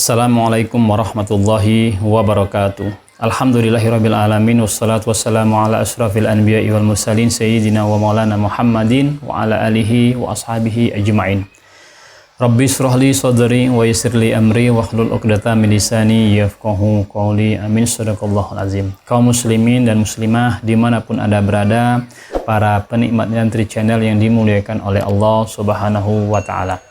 Assalamualaikum warahmatullahi wabarakatuh. Alhamdulillahirabbil alamin wassalatu wassalamu ala asyrafil anbiya'i wal mursalin sayyidina wa maulana Muhammadin wa ala alihi wa ashabihi ajma'in. Rabbi shrah li sadri wa yassir li amri wahlul 'uqdatam min lisani yafqahu qawli. Amin. Shadaqallahul azim. Kaum muslimin dan muslimah dimanapun Anda berada, para penikmat Nyantri Channel yang dimuliakan oleh Allah Subhanahu wa taala.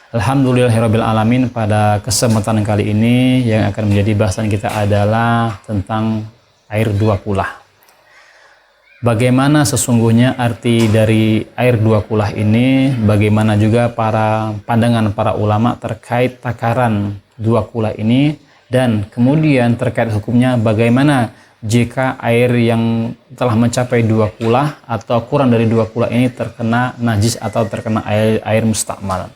Alhamdulillahirabbil alamin, pada kesempatan kali ini yang akan menjadi bahasan kita adalah tentang air dua kulah. Bagaimana sesungguhnya arti dari air dua kulah ini, bagaimana juga pandangan para ulama terkait takaran dua kulah ini, dan kemudian terkait hukumnya bagaimana jika air yang telah mencapai dua kulah atau kurang dari dua kulah ini terkena najis atau terkena air mustakmal.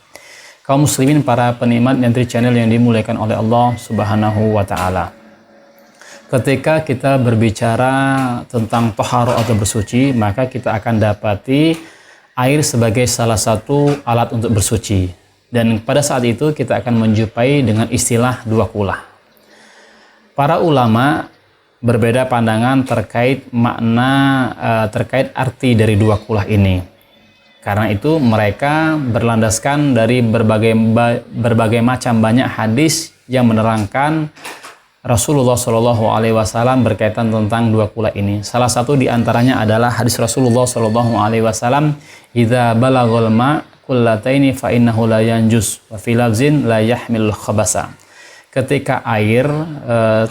Kaum muslimin, para penikmat Nyantri Channel yang dimuliakan oleh Allah Subhanahu wa taala. Ketika kita berbicara tentang taharah atau bersuci, maka kita akan dapati air sebagai salah satu alat untuk bersuci. Dan pada saat itu kita akan menjumpai dengan istilah dua kulah. Para ulama berbeda pandangan terkait makna terkait arti dari dua kulah ini. Karena itu mereka berlandaskan dari berbagai macam banyak hadis yang menerangkan Rasulullah Shallallahu Alaihi Wasallam berkaitan tentang dua kulah ini. Salah satu diantaranya adalah hadis Rasulullah Shallallahu Alaihi Wasallam, "Idza balaghal ma kullataini fa innahu la yanjus wa fi lafzin la yahmil khabasa." Ketika air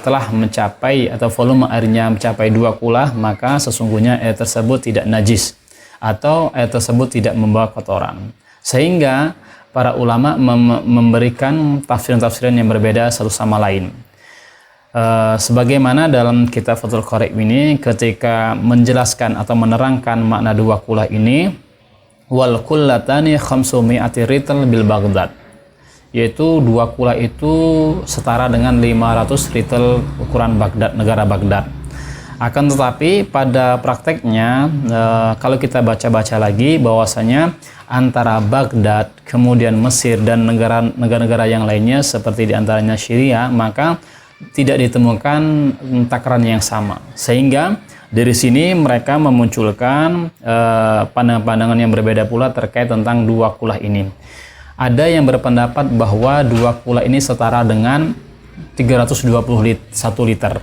telah mencapai atau volume airnya mencapai dua kulah, maka sesungguhnya air tersebut tidak najis atau air tersebut tidak membawa kotoran. Sehingga para ulama memberikan tafsiran-tafsiran yang berbeda satu sama lain. Sebagaimana dalam kitab Fathul Qorib ini ketika menjelaskan atau menerangkan makna dua kulah ini, wal kullatani khamsumi'ati ritl bil Baghdad, yaitu dua kulah itu setara dengan 500 ritl ukuran Baghdad, negara Baghdad. Akan tetapi pada prakteknya kalau kita baca-baca lagi bahwasanya antara Baghdad, kemudian Mesir dan negara-negara yang lainnya seperti diantaranya Syria, maka tidak ditemukan takaran yang sama. Sehingga dari sini mereka memunculkan pandangan-pandangan yang berbeda pula terkait tentang dua kulah ini. Ada yang berpendapat bahwa dua kulah ini setara dengan 321 liter.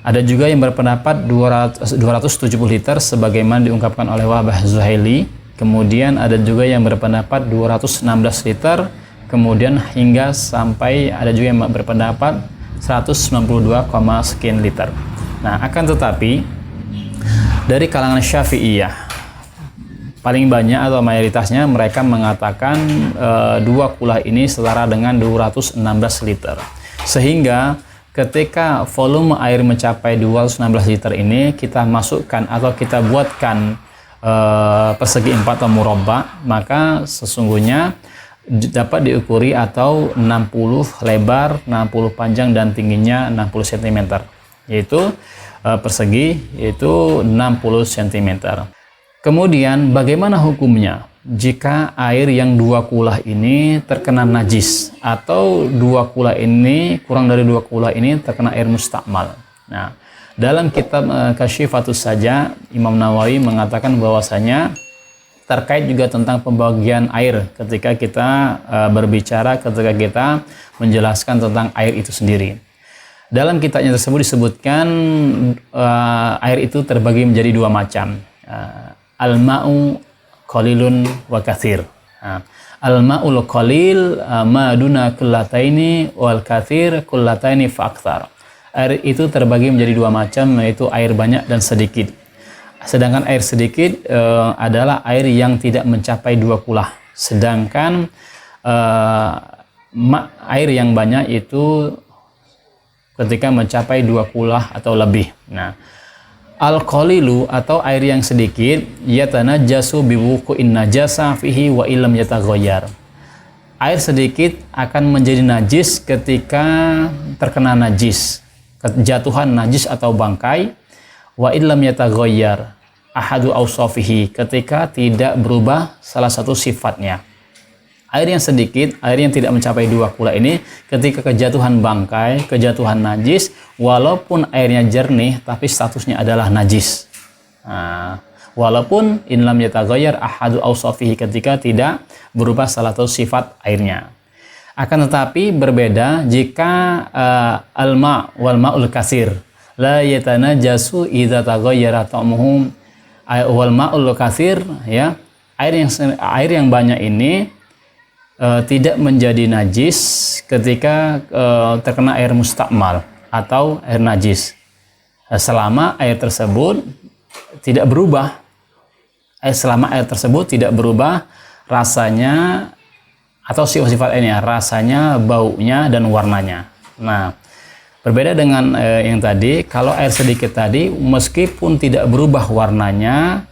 Ada juga yang berpendapat 270 liter sebagaimana diungkapkan oleh Wahbah Zuhaili. Kemudian ada juga yang berpendapat 216 liter. Kemudian hingga sampai ada juga yang berpendapat 192, sekian liter. Nah, akan tetapi dari kalangan Syafi'iyah paling banyak atau mayoritasnya mereka mengatakan dua kulah ini setara dengan 216 liter. Sehingga ketika volume air mencapai 216 liter ini, kita masukkan atau kita buatkan persegi 4 atau murabba, maka sesungguhnya dapat diukuri atau 60 lebar, 60 panjang dan tingginya 60 cm. Yaitu persegi yaitu 60 cm. Kemudian bagaimana hukumnya jika air yang dua kulah ini terkena najis atau dua kulah ini kurang dari dua kulah ini terkena air mustakmal? Nah, dalam kitab Kasyifatus Saja, Imam Nawawi mengatakan bahwasanya terkait juga tentang pembagian air ketika kita berbicara, ketika kita menjelaskan tentang air itu sendiri. Dalam kitabnya tersebut disebutkan air itu terbagi menjadi dua macam. Al-ma'u qalilun wa katsir. Al-ma'ul qalil ma duna kullataini wal katsir kullataini fa aktsar. Air itu terbagi menjadi dua macam, yaitu air banyak dan sedikit. Sedangkan air sedikit adalah air yang tidak mencapai dua kulah. Sedangkan air yang banyak itu ketika mencapai dua kulah atau lebih. Nah, al-qalilu atau air yang sedikit yatanajjasu biwuqu'in najasa fihi wa illam yataghayyar. Air sedikit akan menjadi najis ketika terkena najis, jatuhan najis atau bangkai, wa illam yataghayyar ahadu awsafihi, ketika tidak berubah salah satu sifatnya. Air yang sedikit, air yang tidak mencapai 2 kula ini ketika kejatuhan bangkai, kejatuhan najis, walaupun airnya jernih tapi statusnya adalah najis. Nah, walaupun in lam yataghayyar ahadu awsafihi, ketika tidak berubah salah satu sifat airnya. Akan tetapi berbeda jika al-ma wal ma'ul kasir la yatanajasu idza taghayyara ta'muhu wal ma'ul kasir, ya. Air yang banyak ini tidak menjadi najis ketika terkena air mustakmal atau air najis, selama air tersebut tidak berubah. Selama air tersebut tidak berubah rasanya atau sifat airnya, rasanya, baunya, dan warnanya. Nah, berbeda dengan yang tadi, kalau air sedikit tadi meskipun tidak berubah warnanya,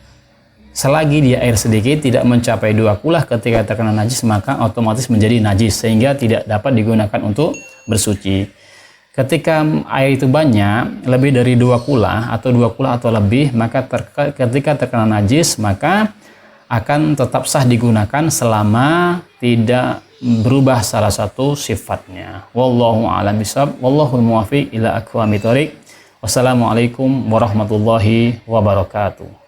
selagi dia air sedikit tidak mencapai 2 kulah ketika terkena najis, maka otomatis menjadi najis sehingga tidak dapat digunakan untuk bersuci. Ketika air itu banyak, lebih dari 2 kulah atau 2 kulah atau lebih, maka ketika terkena najis maka akan tetap sah digunakan selama tidak berubah salah satu sifatnya. Wallahu a'lam bishawab, wallahul muwaffiq ila aqwamit thoriq. Wassalamualaikum warahmatullahi wabarakatuh.